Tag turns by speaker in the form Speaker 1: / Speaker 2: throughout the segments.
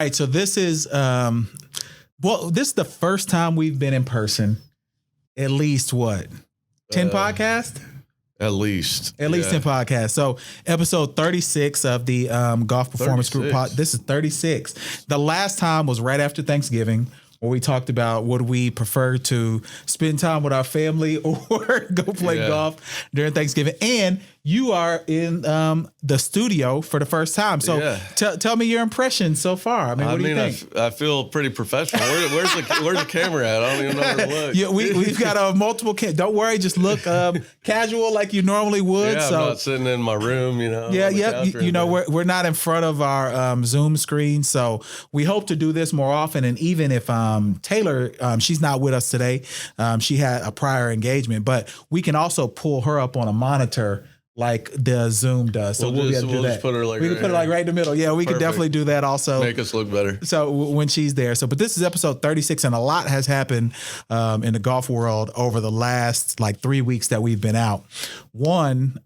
Speaker 1: All right, so this is this is the first time we've been in person. At least what? 10 podcasts?
Speaker 2: At least
Speaker 1: 10 podcasts. So episode 36 of the Golf Performance
Speaker 2: 36.
Speaker 1: Group this is 36. The last time was right after Thanksgiving, where we talked about would we prefer to spend time with our family or go play golf during Thanksgiving. And you are in the studio for the first time. So tell me your impressions so far. I mean, what do you think?
Speaker 2: I feel pretty professional. Where's the camera at? I don't even know where to look.
Speaker 1: Yeah, we've got multiple don't worry, just look casual like you normally would.
Speaker 2: Yeah,
Speaker 1: so
Speaker 2: I'm not sitting in my room, you know.
Speaker 1: We're not in front of our Zoom screen. So we hope to do this more often. And even if Taylor, she's not with us today, she had a prior engagement, but we can also pull her up on a monitor like the Zoom does. So we'll be able to do that.
Speaker 2: Just put her like
Speaker 1: we can put her like right in the middle. Yeah, we can definitely do that also.
Speaker 2: Make us look better.
Speaker 1: So when she's there. But this is episode 36, and a lot has happened in the golf world over the last 3 weeks that we've been out. One,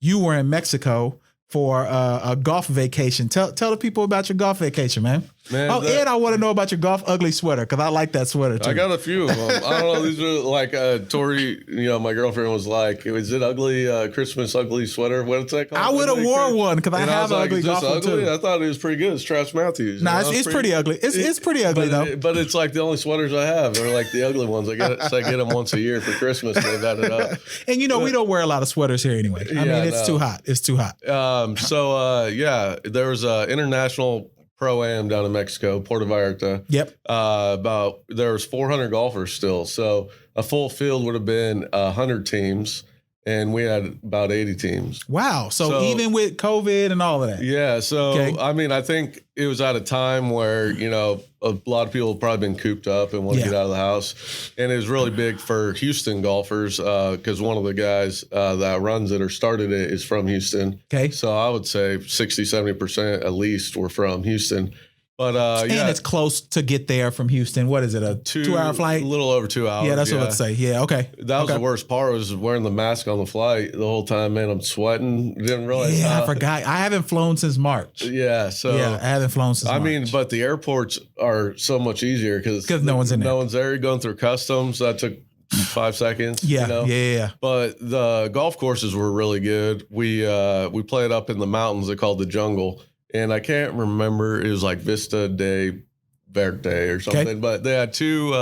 Speaker 1: you were in Mexico for a golf vacation. Tell the people about your golf vacation, man. And I want to know about your golf ugly sweater, because I like that sweater too.
Speaker 2: I got a few of them. I don't know. These are like Tori, my girlfriend was like, is it ugly, Christmas ugly sweater? What's that called?
Speaker 1: I would have wore one because I have an ugly golf one too.
Speaker 2: I thought it was pretty good. It's Travis Matthews.
Speaker 1: Nah, it's pretty ugly. It's pretty ugly though.
Speaker 2: But it's like the only sweaters I have. They're like the ugly ones. I get them once a year for Christmas. They've had it up.
Speaker 1: And we don't wear a lot of sweaters here anyway. I mean, it's too hot. It's too hot.
Speaker 2: There was a international Pro-Am down in Mexico, Puerto Vallarta.
Speaker 1: Yep.
Speaker 2: There was 400 golfers still. So a full field would have been 100 teams, and we had about 80 teams.
Speaker 1: Wow. So even with COVID and all of that.
Speaker 2: Yeah. So, okay. I mean, I think it was at a time where, a lot of people have probably been cooped up and want to get out of the house. And it was really big for Houston golfers because one of the guys that runs it or started it is from Houston.
Speaker 1: Okay.
Speaker 2: So I would say 60, 70% at least were from Houston. But
Speaker 1: and it's close to get there from Houston. What is it, a 2-hour flight?
Speaker 2: A little over 2 hours.
Speaker 1: Yeah, that's what I'd say. Yeah, okay.
Speaker 2: That was the worst part, was wearing the mask on the flight the whole time. Man, I'm sweating. Didn't realize.
Speaker 1: Yeah, I forgot. I haven't flown since March.
Speaker 2: Yeah, so
Speaker 1: I haven't flown since March.
Speaker 2: I mean, but the airports are so much easier because
Speaker 1: no one's in there.
Speaker 2: No one's there. You're going through customs. That took 5 seconds.
Speaker 1: Yeah, yeah.
Speaker 2: But the golf courses were really good. We played up in the mountains. They called the Jungle. And I can't remember, it was like Vista de Verde or something, but they had two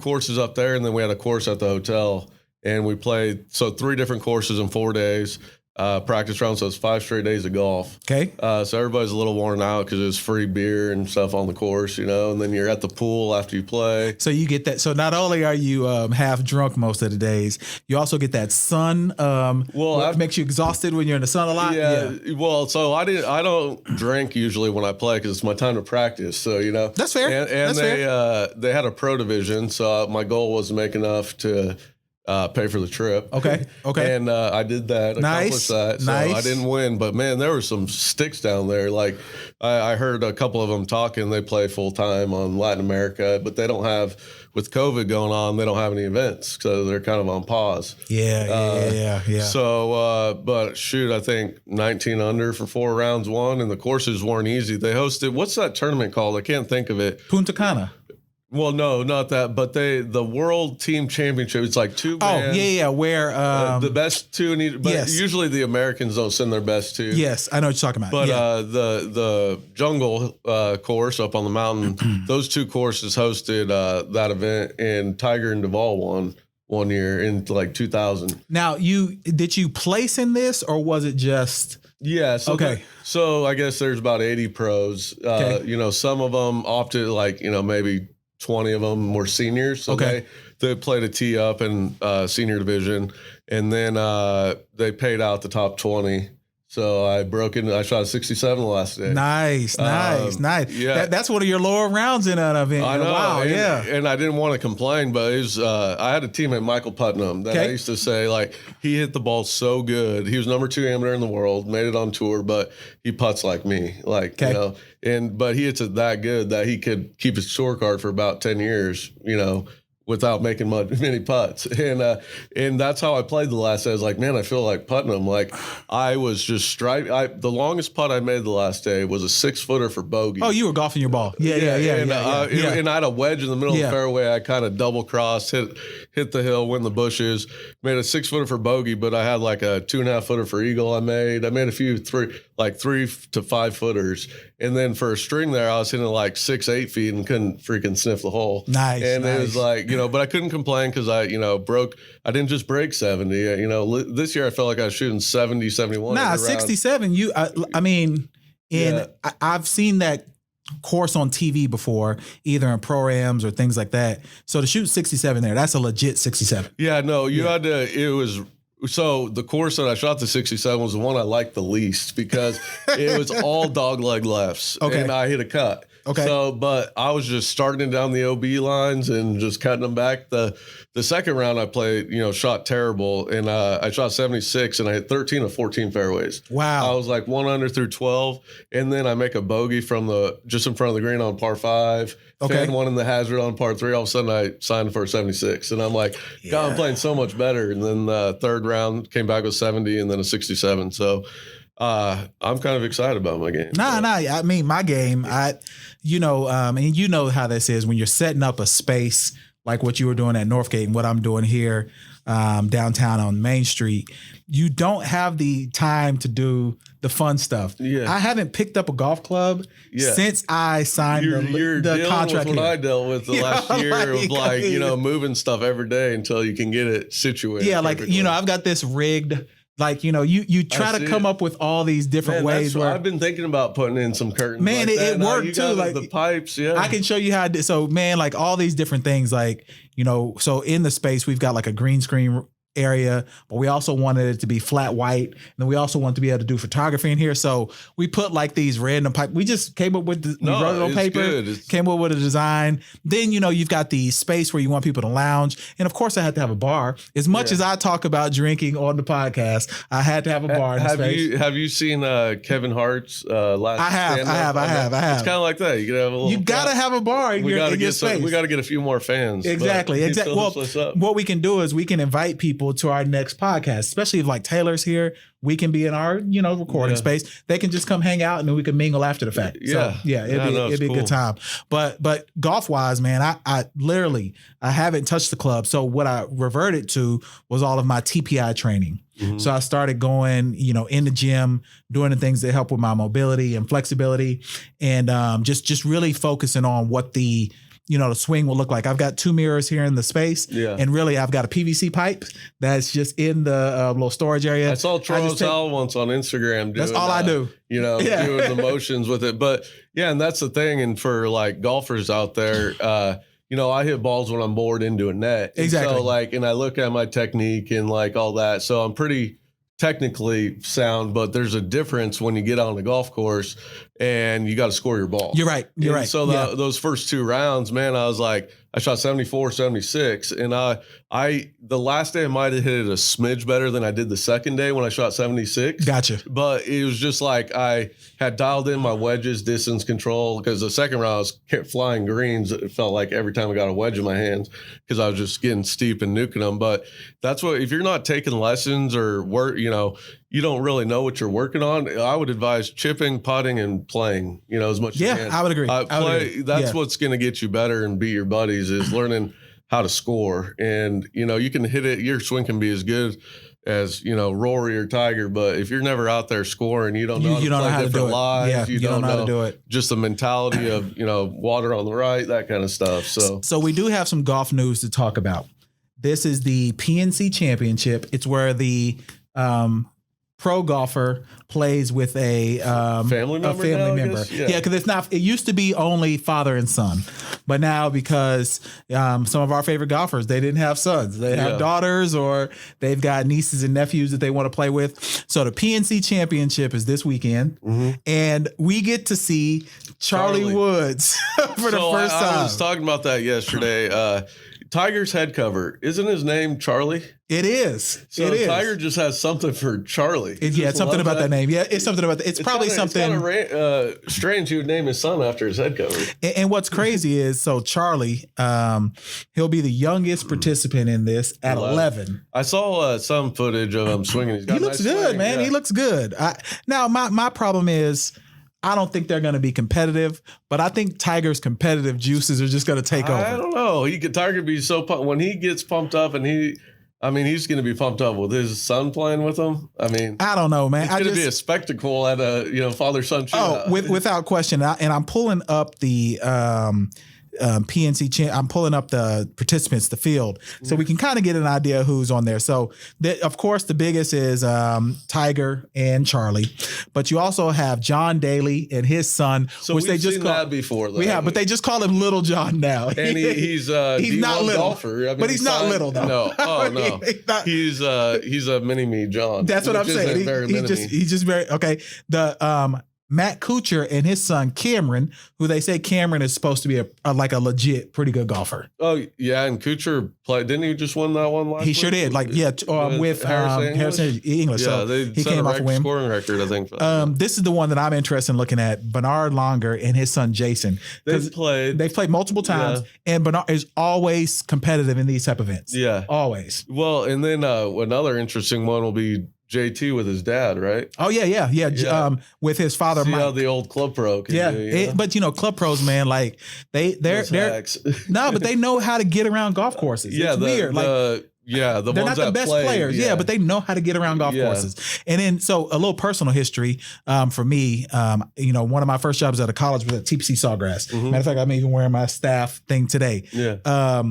Speaker 2: courses up there, and then we had a course at the hotel, and we played 3 different courses in 4 days. Practice round, so it's 5 straight days of golf.
Speaker 1: Okay.
Speaker 2: So everybody's a little worn out because there's free beer and stuff on the course, and then you're at the pool after you play.
Speaker 1: So you get that. So not only are you half drunk most of the days, you also get that sun. It makes you exhausted when you're in the sun a lot.
Speaker 2: Yeah. Well, so I don't drink usually when I play because it's my time to practice. So
Speaker 1: that's fair.
Speaker 2: And they had a pro division, so my goal was to make enough to pay for the trip.
Speaker 1: Okay.
Speaker 2: And I did that. Accomplished that. So I didn't win, but man, there were some sticks down there. Like I heard a couple of them talking. They play full time on Latin America, but they don't have, with COVID going on, they don't have any events, so they're kind of on pause.
Speaker 1: Yeah.
Speaker 2: So, but shoot, I think 19 under for 4 rounds won, and the courses weren't easy. They hosted, what's that tournament called? I can't think of it.
Speaker 1: Punta Cana.
Speaker 2: Well, no, not that, but the World Team Championship, it's like 2 bands.
Speaker 1: Oh, yeah, where
Speaker 2: the best 2 in each, but usually the Americans don't send their best 2.
Speaker 1: Yes, I know what you're talking about.
Speaker 2: But the Jungle course up on the mountain, those 2 courses hosted that event, and Tiger and Duvall won one year in like 2000.
Speaker 1: Now, did you place in this, or was it just?
Speaker 2: Yeah. So so I guess there's about 80 pros. Some of them opted, like, maybe 20 of them were seniors. So they played a tee up in senior division, and then they paid out the top 20. So I shot a 67 the last day. Nice.
Speaker 1: Yeah. That's one of your lower rounds in that event.
Speaker 2: I know.
Speaker 1: Wow,
Speaker 2: And I didn't want to complain, but it was, I had a teammate, Michael Putnam, that I used to say, like, he hit the ball so good. He was number 2 amateur in the world, made it on tour, but he putts like me. Like, but he hits it that good that he could keep his scorecard for about 10 years, without making many putts. And that's how I played the last day. I was like, man, I feel like putting them. Like I was just the longest putt I made the last day was a 6-footer for bogey.
Speaker 1: Oh, you were golfing your ball. Yeah.
Speaker 2: And I had a wedge in the middle of the fairway. I kind of double crossed, hit the hill, went in the bushes, made a 6-footer for bogey, but I had like a 2.5-footer for eagle. I made a few 3 to 5 footers. And then for a string there, I was hitting like 6-8 feet and couldn't freaking sniff the hole.
Speaker 1: Nice.
Speaker 2: And it was like, but I couldn't complain because I didn't just break 70. This year I felt like I was shooting 70, 71.
Speaker 1: 67. I've seen that course on TV before, either in pro-ams or things like that. So to shoot 67 there, that's a legit 67.
Speaker 2: Yeah, no, so the course that I shot the 67 was the one I liked the least because it was all dogleg lefts.
Speaker 1: Okay.
Speaker 2: And I hit a cut.
Speaker 1: Okay.
Speaker 2: So, but I was just starting down the OB lines and just cutting them back. The second round I played, shot terrible, and I shot 76 and I hit 13 of 14 fairways.
Speaker 1: Wow.
Speaker 2: I was like 1 under through 12, and then I make a bogey just in front of the green on par 5.
Speaker 1: Okay.
Speaker 2: Fan one in the hazard on par 3. All of a sudden I signed for a 76, and I'm like, God, I'm playing so much better. And then the third round came back with 70 and then a 67. So I'm kind of excited about my game.
Speaker 1: I mean, my game, and you know how this is when you're setting up a space like what you were doing at Northgate and what I'm doing here downtown on Main Street. You don't have the time to do the fun stuff.
Speaker 2: Yeah.
Speaker 1: I haven't picked up a golf club since I signed the contract.
Speaker 2: With what I dealt with the last year of moving stuff every day until you can get it situated.
Speaker 1: Yeah,
Speaker 2: perfectly.
Speaker 1: I've got this rigged. You try to come up with all these different ways.
Speaker 2: I've been thinking about putting in some curtains.
Speaker 1: Man,
Speaker 2: like
Speaker 1: it worked too. Like
Speaker 2: the pipes. Yeah,
Speaker 1: I can show you how I did. So man, like all these different things. So in the space we've got like a green screen area, but we also wanted it to be flat white, and then we also wanted to be able to do photography in here. So we put like these random pipe. We just came up with we wrote it on paper, came up with a design. Then you've got the space where you want people to lounge, and of course I had to have a bar. As much as I talk about drinking on the podcast, I had to have a bar.
Speaker 2: Have you seen Kevin Hart's last?
Speaker 1: I have.
Speaker 2: It's kind of like that. You can have a little.
Speaker 1: You gotta have a bar in your space.
Speaker 2: We got to get a few more fans.
Speaker 1: Exactly. Well, what we can do is we can invite people to our next podcast, especially if like Taylor's here, we can be in our, recording space. They can just come hang out and then we can mingle after the fact.
Speaker 2: Yeah.
Speaker 1: So, it'd be a good time. But golf wise, man, I literally haven't touched the club. So what I reverted to was all of my TPI training. Mm-hmm. So I started going, in the gym, doing the things that help with my mobility and flexibility, and just really focusing on what the swing will look like. I've got 2 mirrors here in the space, and really I've got a PVC pipe that's just in the little storage area.
Speaker 2: I saw Charles Howell once on Instagram.
Speaker 1: That's all I do.
Speaker 2: Doing the motions with it. But yeah, and that's the thing. And for like golfers out there, I hit balls when I'm bored into a net.
Speaker 1: Exactly.
Speaker 2: And so and I look at my technique and like all that. So I'm pretty technically sound, but there's a difference when you get on the golf course and you got to score your ball.
Speaker 1: You're right.
Speaker 2: So those first 2 rounds, man, I was like, I shot 74, 76. And the last day I might have hit it a smidge better than I did the second day when I shot 76.
Speaker 1: Gotcha.
Speaker 2: But it was just like I had dialed in my wedges, distance control, because the second round I was kept flying greens. It felt like every time I got a wedge in my hands because I was just getting steep and nuking them. But that's what, if you're not taking lessons or work, you don't really know what you're working on, I would advise chipping, putting, and playing, as much as you can.
Speaker 1: I would agree.
Speaker 2: That's what's going to get you better and beat your buddies is learning how to score. And, you can hit it. Your swing can be as good as, Rory or Tiger. But if you're never out there scoring, you don't know how to do it. Lives, you don't know how to do it. Just the mentality of, water on the right, that kind of stuff.
Speaker 1: So we do have some golf news to talk about. This is the PNC Championship. It's where the pro golfer plays with a
Speaker 2: family member.
Speaker 1: Yeah, because it used to be only father and son, but now because some of our favorite golfers, they didn't have sons, they have daughters, or they've got nieces and nephews that they want to play with. So the PNC Championship is this weekend, and we get to see Charlie Woods for the first time.
Speaker 2: I was talking about that yesterday. Tiger's head cover, isn't his name Charlie?
Speaker 1: It is.
Speaker 2: So
Speaker 1: it is.
Speaker 2: Tiger just has something for Charlie.
Speaker 1: Yeah, it's something about that name. Yeah, it's something about that. It's probably something.
Speaker 2: It's kind of strange he would name his son after his head cover.
Speaker 1: And what's crazy is, so Charlie, he'll be the youngest participant in this at 11.
Speaker 2: I saw some footage of him swinging.
Speaker 1: He looks good, man. Yeah. He looks good. Now, my problem is, I don't think they're going to be competitive, but I think Tiger's competitive juices are just going to take over.
Speaker 2: I don't know. Tiger could be so pumped when he gets pumped up, and he's going to be pumped up with his son playing with him. I mean,
Speaker 1: I don't know, man.
Speaker 2: It's going to be a spectacle at a father-son shootout.
Speaker 1: Oh, without question. And I'm pulling up the PNC. I'm pulling up the participants, the field, so we can kind of get an idea who's on there. So, of course, the biggest is Tiger and Charlie, but you also have John Daly and his son,
Speaker 2: so
Speaker 1: which
Speaker 2: we've
Speaker 1: they just
Speaker 2: seen
Speaker 1: call,
Speaker 2: that before. Though.
Speaker 1: We have, but they just call him Little John now.
Speaker 2: And he's
Speaker 1: not little,
Speaker 2: golfer.
Speaker 1: but he's not little though.
Speaker 2: No, no, he's a mini me John.
Speaker 1: That's what I'm saying. He's just very okay. The Matt Kuchar and his son Cameron, who they say Cameron is supposed to be a legit pretty good golfer.
Speaker 2: Oh yeah, and Kuchar played. Didn't he just win that one last week?
Speaker 1: He sure did. With Harrison English.
Speaker 2: Yeah,
Speaker 1: so
Speaker 2: they
Speaker 1: he
Speaker 2: set
Speaker 1: came
Speaker 2: a
Speaker 1: off a win.
Speaker 2: Scoring record, I think.
Speaker 1: This is the one that I'm interested in looking at. Bernard Longer and his son Jason. They've played multiple times, and Bernard is always competitive in these type of events.
Speaker 2: Yeah,
Speaker 1: always.
Speaker 2: Well, and then another interesting one will be JT with his dad, right?
Speaker 1: Oh yeah. With his father,
Speaker 2: See
Speaker 1: Mike.
Speaker 2: How the old club pro can do,
Speaker 1: but club pros, man, like they're no, but they know how to get around golf courses. It's weird.
Speaker 2: They're
Speaker 1: not the best players, but they know how to get around golf courses. And then, so a little personal history for me. One of my first jobs at a college was at TPC Sawgrass.
Speaker 2: Mm-hmm.
Speaker 1: Matter of fact, I'm even wearing my staff thing today.
Speaker 2: Yeah.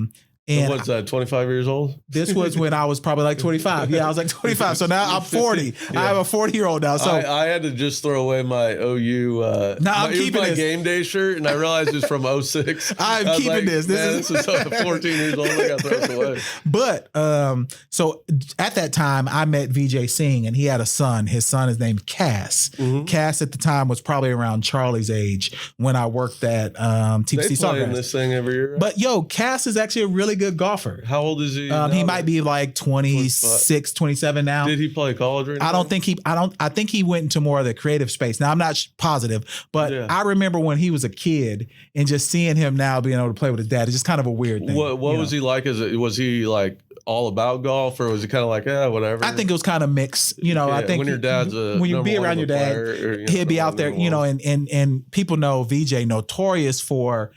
Speaker 2: And what's that, 25 years old?
Speaker 1: This was when I was probably like 25. Yeah, I was like 25. So now I'm 40. Yeah. I have a 40-year-old now. So
Speaker 2: I had to just throw away my OU.
Speaker 1: I'm keeping
Speaker 2: my
Speaker 1: this
Speaker 2: game day shirt, and I realized it's from 06.
Speaker 1: I'm keeping this.
Speaker 2: This is 14 years old. I got to throw it away.
Speaker 1: But so at that time, I met Vijay Singh, and he had a son. His son is named Cass. Mm-hmm. Cass at the time was probably around Charlie's age when I worked at TPC Sawgrass.
Speaker 2: They play in this thing every year. Right?
Speaker 1: But Cass is actually a really good golfer.
Speaker 2: How old is he?
Speaker 1: He might be like 26, 27 now.
Speaker 2: Did he play college or anything?
Speaker 1: I think he went into more of the creative space. Now I'm not positive, but I remember when he was a kid and just seeing him now being able to play with his dad. It's just kind of a weird thing.
Speaker 2: What was he like? Was he like all about golf, or was he kind of like, whatever?
Speaker 1: I think it was kind of mixed. I think
Speaker 2: when your dad's
Speaker 1: when you be around your dad, he'd be out there, and people know VJ notorious for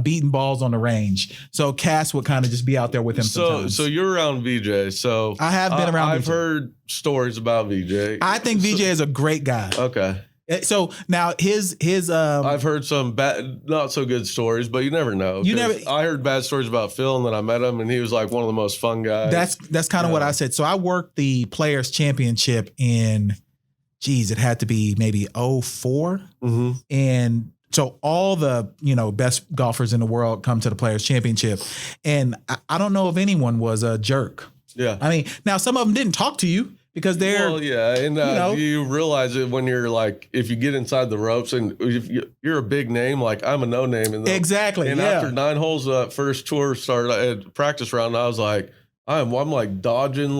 Speaker 1: beating balls on the range. So Cass would kind of just be out there with him sometimes.
Speaker 2: So you're around VJ. So
Speaker 1: I have been around.
Speaker 2: I've heard stories about VJ.
Speaker 1: I think VJ is a great guy.
Speaker 2: Okay.
Speaker 1: So now his
Speaker 2: I've heard some bad, not so good stories, but you never know. I heard bad stories about Phil, and then I met him, and he was like one of the most fun guys.
Speaker 1: That's kind of what I said. So I worked the Players Championship in, it had to be maybe 04. Mm-hmm. And so all the, best golfers in the world come to the Players Championship. And I don't know if anyone was a jerk.
Speaker 2: Yeah.
Speaker 1: I mean, now some of them didn't talk to you because they're,
Speaker 2: and you realize it when you're like, if you get inside the ropes and if you're a big name, like I'm a no name.
Speaker 1: Exactly.
Speaker 2: And after 9 holes, first tour started at practice round, I was like, I'm like dodging,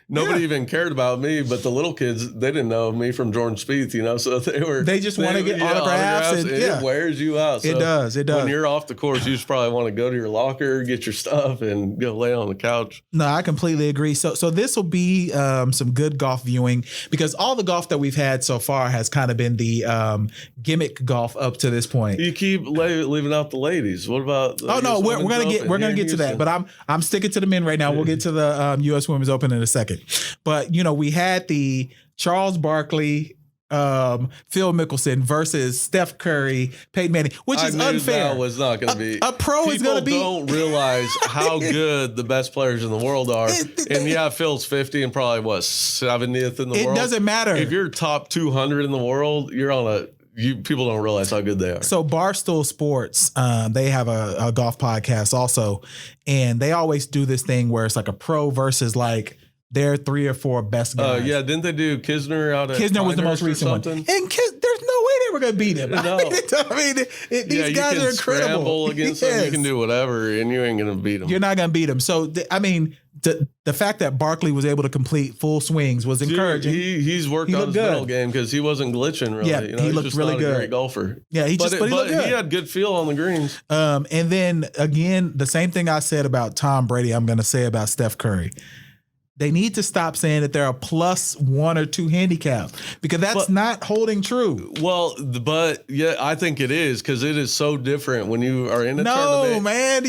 Speaker 2: nobody even cared about me, but the little kids, they didn't know me from Jordan Spieth, so they just want to get autographs and it wears you out. So
Speaker 1: it does.
Speaker 2: When you're off the course, you just probably want to go to your locker, get your stuff, and go lay on the couch.
Speaker 1: No, I completely agree. So this will be some good golf viewing because all the golf that we've had so far has kind of been the gimmick golf up to this point.
Speaker 2: You keep leaving out the ladies. What about?
Speaker 1: We're gonna get to that, but I'm sticking to the men right now. We'll get to the U.S. Women's Open in a second. But, we had the Charles Barkley, Phil Mickelson versus Steph Curry, Peyton Manning, which is unfair.
Speaker 2: That was not going to be.
Speaker 1: A pro is going to be.
Speaker 2: People don't realize how good the best players in the world are. Phil's 50 and probably, 70th in the world?
Speaker 1: It doesn't matter.
Speaker 2: If you're top 200 in the world, you're on people don't realize how good they are.
Speaker 1: So Barstool Sports, they have a golf podcast also, and they always do this thing where it's like a pro versus like their 3 or 4 best guys.
Speaker 2: Didn't they do Kisner out at
Speaker 1: Kisner was the most recent one. And there's no way they were going to beat him.
Speaker 2: No.
Speaker 1: These guys are incredible.
Speaker 2: Scramble against them. You can do whatever, and you ain't going to beat them.
Speaker 1: You're not going to beat them. So, the fact that Barkley was able to complete full swings was encouraging.
Speaker 2: He's worked on his mental game because he wasn't glitching really.
Speaker 1: Yeah, he looked
Speaker 2: just
Speaker 1: really
Speaker 2: not
Speaker 1: good.
Speaker 2: A great golfer.
Speaker 1: Yeah, he looked good.
Speaker 2: He had good feel on the greens.
Speaker 1: And then again, the same thing I said about Tom Brady, I'm going to say about Steph Curry. They need to stop saying that they're a +1 or 2 handicap because that's not holding true.
Speaker 2: Well, but yeah, I think it is because it is so different when you are in a tournament.
Speaker 1: No, man,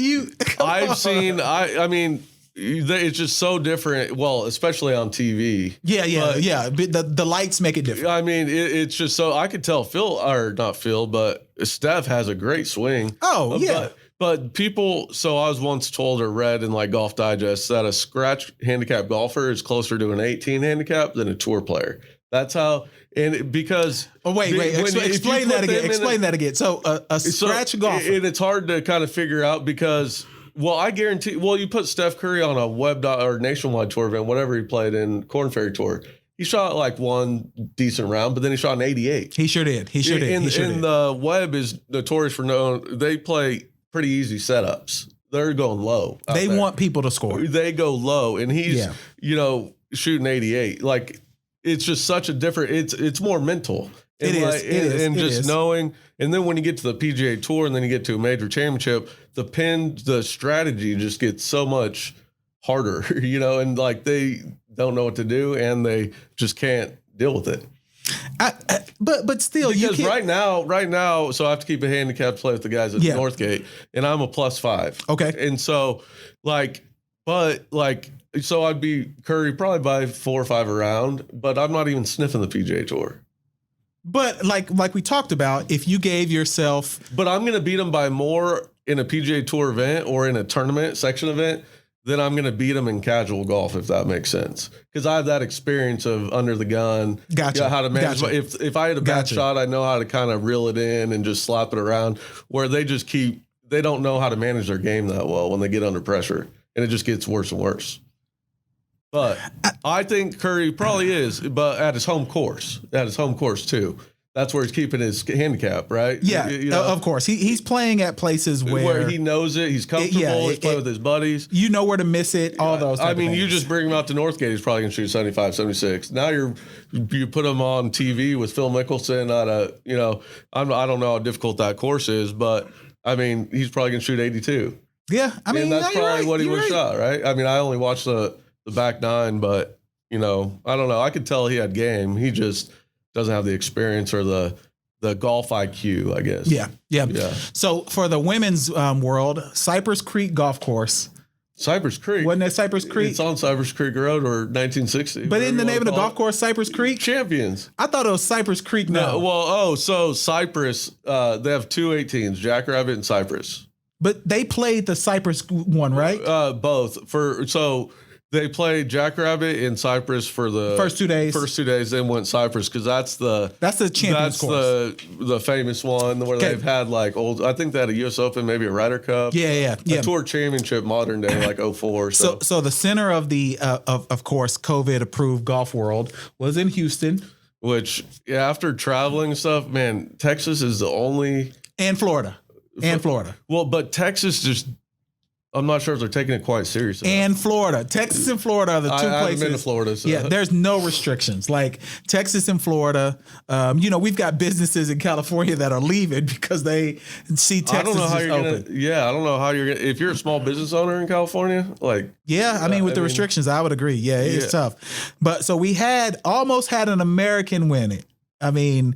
Speaker 2: I mean, it's just so different. Well, especially on TV.
Speaker 1: Yeah. The lights make it different.
Speaker 2: I mean, it's just so I could tell but Steph has a great swing.
Speaker 1: Oh, yeah.
Speaker 2: But people, so I was once told or read in like Golf Digest that a scratch handicap golfer is closer to an 18 handicap than a tour player. That's how, because.
Speaker 1: Oh, wait. Explain that again. So a scratch golfer.
Speaker 2: And it's hard to kind of figure out because, I guarantee, you put Steph Curry on a web or nationwide tour event, whatever he played in Korn Ferry Tour. He shot like one decent round, but then he shot an 88.
Speaker 1: He sure did.
Speaker 2: And the web is notorious for they play pretty easy setups. They're going low.
Speaker 1: They want people to score.
Speaker 2: They go low, and he's shooting 88. Like it's just such a different. It's more mental. And it is knowing. And then when you get to the PGA Tour, and then you get to a major championship, the strategy just gets so much harder. And like they don't know what to do, and they just can't deal with it.
Speaker 1: But still,
Speaker 2: because right now, so I have to keep a handicap play with the guys at Northgate, and I'm a +5.
Speaker 1: Okay,
Speaker 2: and so so I'd be Curry probably by 4 or 5 around, but I'm not even sniffing the PGA Tour.
Speaker 1: But like we talked about, if you gave yourself,
Speaker 2: but I'm going to beat him by more in a PGA Tour event or in a tournament section event. Then I'm going to beat them in casual golf, if that makes sense. Because I have that experience of under the gun.
Speaker 1: Gotcha.
Speaker 2: How to manage. Gotcha. If I had a bad shot, I know how to kind of reel it in and just slap it around. Where they don't know how to manage their game that well when they get under pressure. And it just gets worse and worse. But I think Curry probably is, but at his home course. Too. That's where he's keeping his handicap, right?
Speaker 1: Yeah, of course. He's playing at places where
Speaker 2: he knows it. He's comfortable. He's playing with his buddies.
Speaker 1: You know where to miss it, all those
Speaker 2: I mean, you just bring him out to Northgate, he's probably going to shoot 75, 76. Now you put him on TV with Phil Mickelson I don't know how difficult that course is, but, I mean, he's probably going to shoot 82.
Speaker 1: Yeah, I mean,
Speaker 2: and that's probably what he would have shot, right? I mean, I only watched the back nine, but, I don't know. I could tell he had game. He just doesn't have the experience or the golf IQ, I guess.
Speaker 1: Yeah. So for the women's world, Cypress Creek Golf Course.
Speaker 2: Cypress Creek?
Speaker 1: Wasn't that Cypress Creek?
Speaker 2: It's on Cypress Creek Road or 1960.
Speaker 1: But in the name of the golf course, Cypress Creek?
Speaker 2: Champions.
Speaker 1: I thought it was Cypress Creek now.
Speaker 2: So Cypress, they have 2 18s, Jackrabbit and Cypress.
Speaker 1: But they played the Cypress one, right?
Speaker 2: Both. They played Jackrabbit and Cypress for the
Speaker 1: first 2 days.
Speaker 2: Then went Cypress because that's the
Speaker 1: Champions course.
Speaker 2: The famous one where they've had like old. I think they had a U.S. Open, maybe a Ryder Cup.
Speaker 1: Yeah.
Speaker 2: A Tour Championship, modern day, like 04.
Speaker 1: So the center of the of course COVID approved golf world was in Houston,
Speaker 2: which after traveling and stuff, man, Texas is the only
Speaker 1: and Florida.
Speaker 2: Well, but Texas just. I'm not sure if they're taking it quite seriously.
Speaker 1: And Florida. Texas and Florida are the two places.
Speaker 2: I haven't been to Florida. So.
Speaker 1: Yeah, there's no restrictions. Like Texas and Florida, we've got businesses in California that are leaving because they see Texas
Speaker 2: I don't know how you're
Speaker 1: open.
Speaker 2: I don't know how you're going to, if you're a small business owner in California, like.
Speaker 1: Yeah, with the restrictions, I would agree. Yeah, it's tough. But so we almost had an American win it. So
Speaker 2: Amy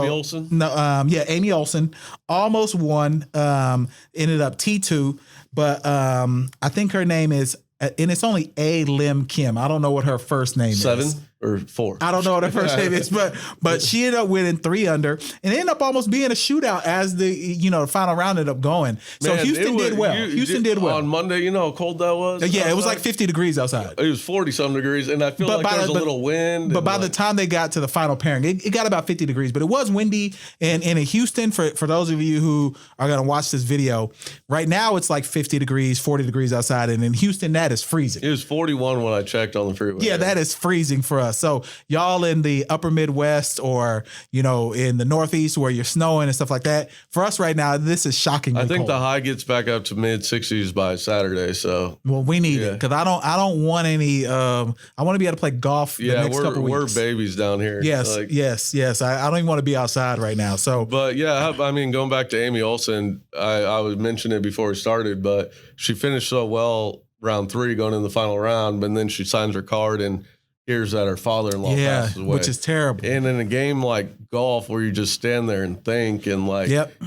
Speaker 2: Olsen?
Speaker 1: No, Amy Olsen almost won, ended up T2. But I think her name is, and it's only A. Lim Kim. I don't know what her first name is.
Speaker 2: 7 or 4.
Speaker 1: I don't know what her first name is, but she ended up winning 3 under and ended up almost being a shootout as the final round ended up going. So man, Houston did well. Houston did well.
Speaker 2: On Monday, you know how cold that was?
Speaker 1: Yeah,
Speaker 2: outside?
Speaker 1: It was like 50 degrees outside.
Speaker 2: It was 40-some degrees, and I feel like there was a little wind.
Speaker 1: But by the time they got to the final pairing, it got about 50 degrees, but it was windy. And in Houston, for those of you who are going to watch this video, right now it's like 50 degrees, 40 degrees outside, and in Houston, that is freezing.
Speaker 2: It was 41 when I checked on the freeway.
Speaker 1: Yeah, that is freezing for us. us. So y'all in the upper Midwest or, in the Northeast where you're snowing and stuff like that. For us right now, this is shockingly
Speaker 2: I think
Speaker 1: cold.
Speaker 2: the high gets back up to mid 60s by Saturday. So
Speaker 1: well, we need it because I don't want any. I want to be able to play golf the next couple weeks.
Speaker 2: We're babies down here.
Speaker 1: Yes, yes. I don't even want to be outside right now. So,
Speaker 2: but yeah, I mean, going back to Amy Olsen, I was mentioning it before we started, but she finished so well round 3 going in the final round, but then she signs her card and hears that her father-in-law passes away,
Speaker 1: which is terrible.
Speaker 2: And in a game like golf where you just stand there and think and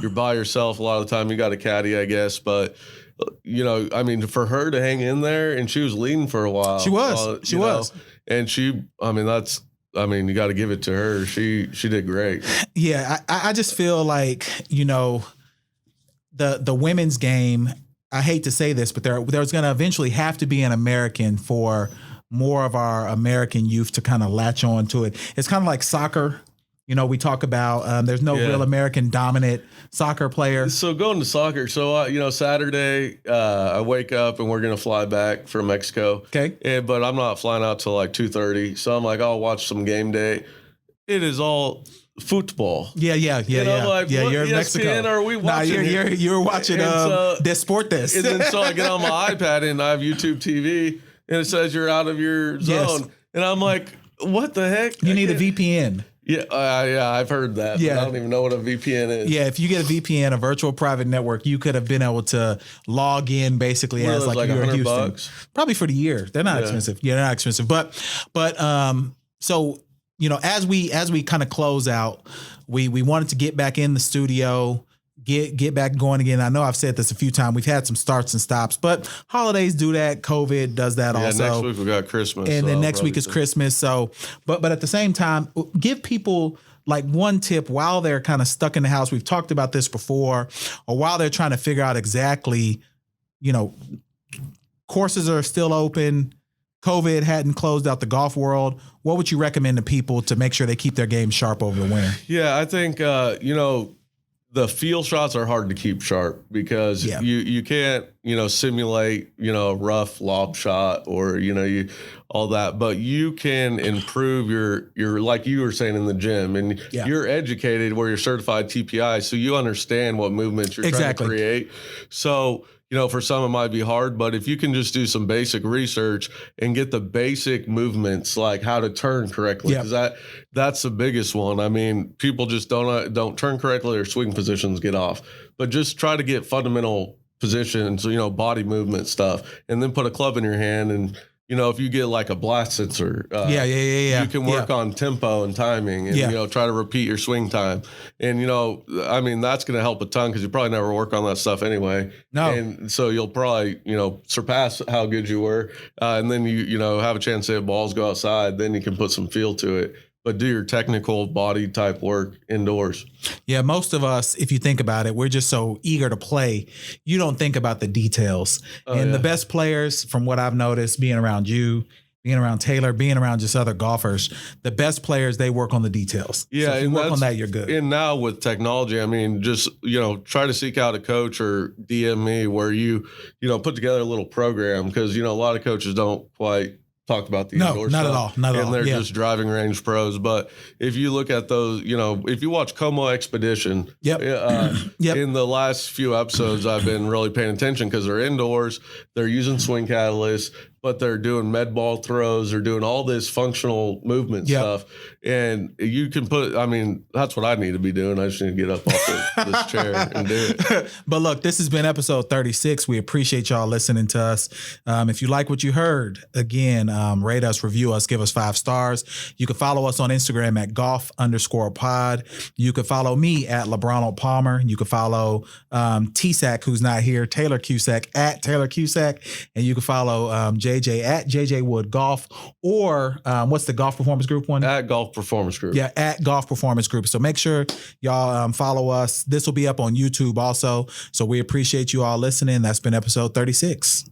Speaker 2: you're by yourself a lot of the time, you got a caddy, I guess, but I mean, for her to hang in there and she was leading for a while.
Speaker 1: She was.
Speaker 2: And you got to give it to her. She did great.
Speaker 1: Yeah. I just feel like, the women's game, I hate to say this, but there's going to eventually have to be an American for more of our American youth to kind of latch on to it. It's kind of like soccer. We talk about there's no real American dominant soccer player. So
Speaker 2: going to soccer. So, Saturday, I wake up and we're going to fly back from Mexico.
Speaker 1: Okay.
Speaker 2: But I'm not flying out till like 2:30. So I'm like, I'll watch some game day. It is all football.
Speaker 1: Yeah.
Speaker 2: You're in
Speaker 1: ESPN
Speaker 2: Mexico. Are we watching?
Speaker 1: You're watching Deportes.
Speaker 2: And then so I get on my iPad and I have YouTube TV and it says you're out of your zone. Yes. And I'm like, what the heck?
Speaker 1: You need a VPN.
Speaker 2: Yeah, I've heard that. Yeah. But I don't even know what a VPN is.
Speaker 1: Yeah, if you get a VPN, a virtual private network, you could have been able to log in basically as like you were in Houston.
Speaker 2: $100?
Speaker 1: Probably for the year. They're not expensive. Yeah, they're not expensive. But so as we kind of close out, we wanted to get back in the studio, get back going again. I know I've said this a few times. We've had some starts and stops, but holidays do that. COVID does that also.
Speaker 2: Next week we got Christmas.
Speaker 1: And then next week is Christmas. So, but at the same time, give people like one tip while they're kind of stuck in the house. We've talked about this before, or while they're trying to figure out exactly, courses are still open. COVID hadn't closed out the golf world. What would you recommend to people to make sure they keep their game sharp over the winter?
Speaker 2: Yeah, I think, the field shots are hard to keep sharp because you can't, simulate, a rough lob shot or, all that, but you can improve your, like you were saying in the gym and you're educated where you're certified TPI. So you understand what movements you're trying to create. So, for some it might be hard, but if you can just do some basic research and get the basic movements, like how to turn correctly, because that's the biggest one. I mean, people just don't turn correctly or swing positions get off, but just try to get fundamental positions, body movement stuff, and then put a club in your hand and, if you get like a blast sensor, you can work on tempo and timing and, try to repeat your swing time. And, that's going to help a ton because you probably never work on that stuff anyway.
Speaker 1: No.
Speaker 2: And so you'll probably, surpass how good you were. And then you have a chance to hit balls, go outside, then you can put some feel to it. But do your technical body type work indoors. Yeah, most of us, if you think about it, we're just so eager to play. You don't think about the details. The best players, from what I've noticed, being around you, being around Taylor, being around just other golfers, the best players, they work on the details. Yeah, so if you work on that, you're good. And now with technology, I mean, just, try to seek out a coach or DM me where you put together a little program because, a lot of coaches don't quite talk about the indoor stuff. Not at all. And they're just driving range pros. But if you look at those, if you watch Como Expedition, in the last few episodes, I've been really paying attention because they're indoors, they're using swing catalysts, but they're doing med ball throws, they're doing all this functional movement stuff. And you can that's what I need to be doing. I just need to get up off this chair and do it. But look, this has been episode 36. We appreciate y'all listening to us. If you like what you heard, again, rate us, review us, give us 5 stars. You can follow us on Instagram at golf_pod. You can follow me at Lebronald Palmer. You can follow Cusack, who's not here, Taylor Cusack at Taylor Cusack. And you can follow JJ at JJ Wood Golf, or what's the Golf Performance Group one? At Golf Performance Group. Yeah, at Golf Performance Group. So make sure y'all follow us. This will be up on YouTube also. So we appreciate you all listening. That's been episode 36.